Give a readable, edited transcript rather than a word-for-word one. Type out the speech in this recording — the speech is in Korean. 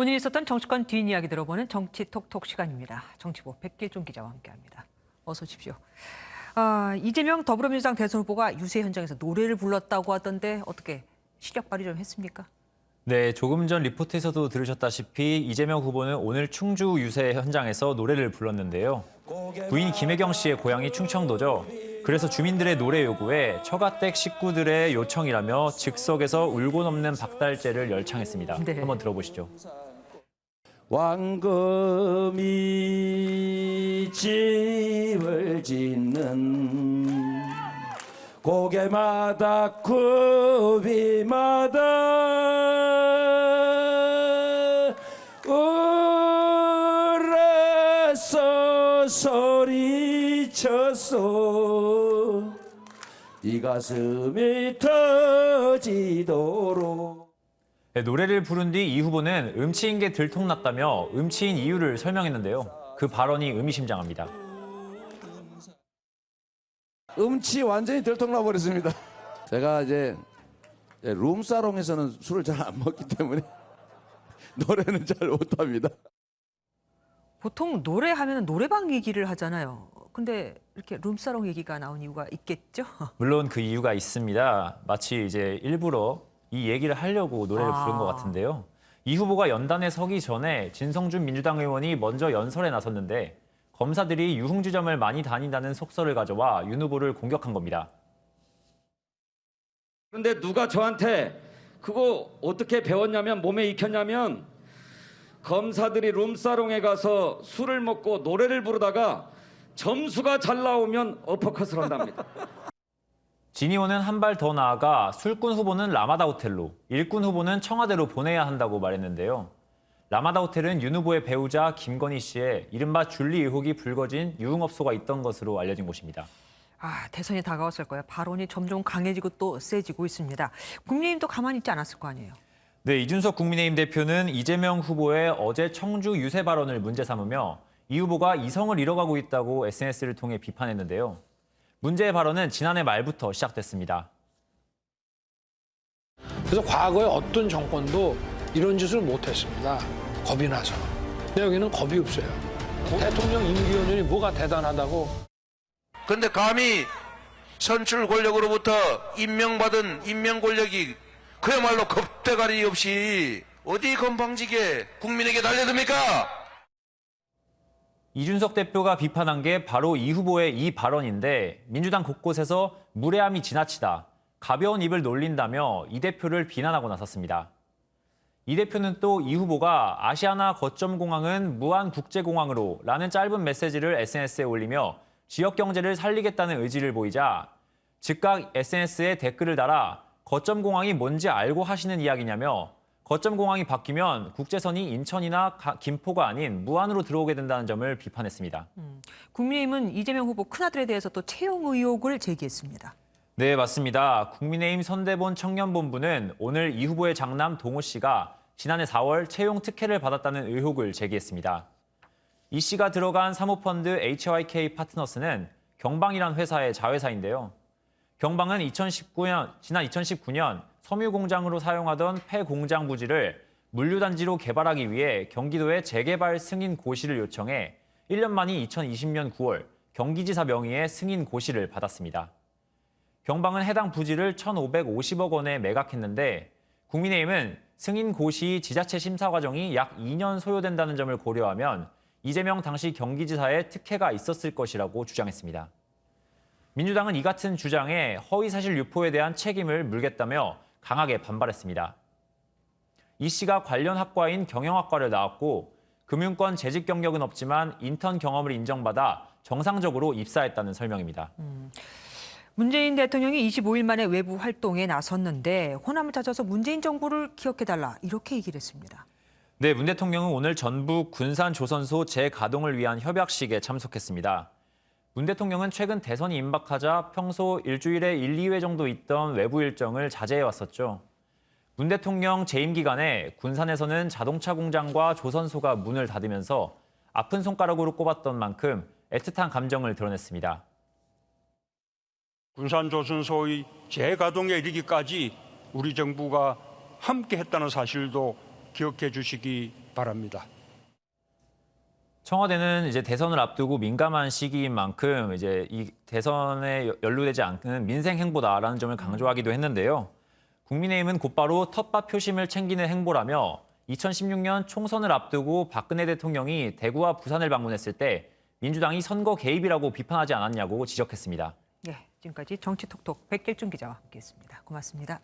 오늘 있었던 정치권 뒷이야기 들어보는 정치톡톡 시간입니다. 정치부 백길종 기자와 함께합니다. 어서 오십시오. 이재명 더불어민주당 대선 후보가 유세 현장에서 노래를 불렀다고 하던데 어떻게 실력 발휘 좀 했습니까? 네, 조금 전 리포트에서도 들으셨다시피 이재명 후보는 오늘 충주 유세 현장에서 노래를 불렀는데요. 부인 김혜경 씨의 고향이 충청도죠. 그래서 주민들의 노래 요구에 처가댁 식구들의 요청이라며 즉석에서 울고 넘는 박달재를 열창했습니다. 네. 한번 들어보시죠. 왕금이 집을 짓는 고개마다 굽이마다 울어서 소리쳤소 이 가슴이 터지도록. 네, 노래를 부른 뒤 이 후보는 음치인 게 들통났다며 음치인 이유를 설명했는데요. 그 발언이 의미심장합니다. 음치 완전히 들통나 버렸습니다. 제가 이제 룸사롱에서는 술을 잘 안 먹기 때문에 노래는 잘 못합니다. 보통 노래하면 노래방 얘기를 하잖아요. 근데 이렇게 룸사롱 얘기가 나온 이유가 있겠죠? 물론 그 이유가 있습니다. 마치 이제 일부러 이 얘기를 하려고 노래를 부른 것 같은데요. 이 후보가 연단에 서기 전에 진성준 민주당 의원이 먼저 연설에 나섰는데 검사들이 유흥주점을 많이 다닌다는 속설을 가져와 윤 후보를 공격한 겁니다. 그런데 누가 저한테 그거 어떻게 배웠냐면 몸에 익혔냐면 검사들이 룸사롱에 가서 술을 먹고 노래를 부르다가 점수가 잘 나오면 어퍼컷을 한답니다. 진 의원은 한 발 더 나아가 술꾼 후보는 라마다 호텔로, 일꾼 후보는 청와대로 보내야 한다고 말했는데요. 라마다 호텔은 윤 후보의 배우자 김건희 씨의 이른바 줄리 의혹이 불거진 유흥업소가 있던 것으로 알려진 곳입니다. 대선이 다가왔을 거예요. 발언이 점점 강해지고 또 세지고 있습니다. 국민의힘도 가만히 있지 않았을 거 아니에요. 네, 이준석 국민의힘 대표는 이재명 후보의 어제 청주 유세 발언을 문제 삼으며 이 후보가 이성을 잃어가고 있다고 SNS를 통해 비판했는데요. 문제의 발언은 지난해 말부터 시작됐습니다. 그래서 과거에 어떤 정권도 이런 짓을 못했습니다. 겁이 나서. 근데 여기는 겁이 없어요. 대통령 임기연연이 뭐가 대단하다고. 근데 감히 선출 권력으로부터 임명받은 임명 권력이 그야말로 겁대가리 없이 어디 건방지게 국민에게 달려듭니까? 이준석 대표가 비판한 게 바로 이 후보의 이 발언인데 민주당 곳곳에서 무례함이 지나치다, 가벼운 입을 놀린다며 이 대표를 비난하고 나섰습니다. 이 대표는 또 이 후보가 아시아나 거점 공항은 무한국제공항으로 라는 짧은 메시지를 SNS에 올리며 지역 경제를 살리겠다는 의지를 보이자 즉각 SNS에 댓글을 달아 거점 공항이 뭔지 알고 하시는 이야기냐며 거점 공항이 바뀌면 국제선이 인천이나 김포가 아닌 무안으로 들어오게 된다는 점을 비판했습니다. 국민의힘은 이재명 후보 큰아들에 대해서 또 채용 의혹을 제기했습니다. 네, 맞습니다. 국민의힘 선대본 청년본부는 오늘 이 후보의 장남 동호 씨가 지난해 4월 채용 특혜를 받았다는 의혹을 제기했습니다. 이 씨가 들어간 사모펀드 HYK 파트너스는 경방이란 회사의 자회사인데요. 경방은 지난 2019년 섬유공장으로 사용하던 폐공장 부지를 물류단지로 개발하기 위해 경기도에 재개발 승인 고시를 요청해 1년 만인 2020년 9월 경기지사 명의의 승인 고시를 받았습니다. 경방은 해당 부지를 1,550억 원에 매각했는데 국민의힘은 승인 고시 지자체 심사 과정이 약 2년 소요된다는 점을 고려하면 이재명 당시 경기지사의 특혜가 있었을 것이라고 주장했습니다. 민주당은 이 같은 주장에 허위사실 유포에 대한 책임을 물겠다며 강하게 반발했습니다. 이 씨가 관련 학과인 경영학과를 나왔고 금융권 재직 경력은 없지만 인턴 경험을 인정받아 정상적으로 입사했다는 설명입니다. 문재인 대통령이 25일 만에 외부 활동에 나섰는데 호남을 찾아서 문재인 정부를 기억해달라 이렇게 얘기를 했습니다. 네, 문 대통령은 오늘 전북 군산조선소 재가동을 위한 협약식에 참석했습니다. 문 대통령은 최근 대선이 임박하자 평소 일주일에 1, 2회 정도 있던 외부 일정을 자제해왔었죠. 문 대통령 재임 기간에 군산에서는 자동차 공장과 조선소가 문을 닫으면서 아픈 손가락으로 꼽았던 만큼 애틋한 감정을 드러냈습니다. 군산조선소의 재가동에 이르기까지 우리 정부가 함께했다는 사실도 기억해 주시기 바랍니다. 청와대는 이제 대선을 앞두고 민감한 시기인 만큼 이제 이 대선에 연루되지 않는 민생 행보다라는 점을 강조하기도 했는데요. 국민의힘은 곧바로 텃밭 표심을 챙기는 행보라며 2016년 총선을 앞두고 박근혜 대통령이 대구와 부산을 방문했을 때 민주당이 선거 개입이라고 비판하지 않았냐고 지적했습니다. 예, 지금까지 정치톡톡 백길준 기자와 함께했습니다. 고맙습니다.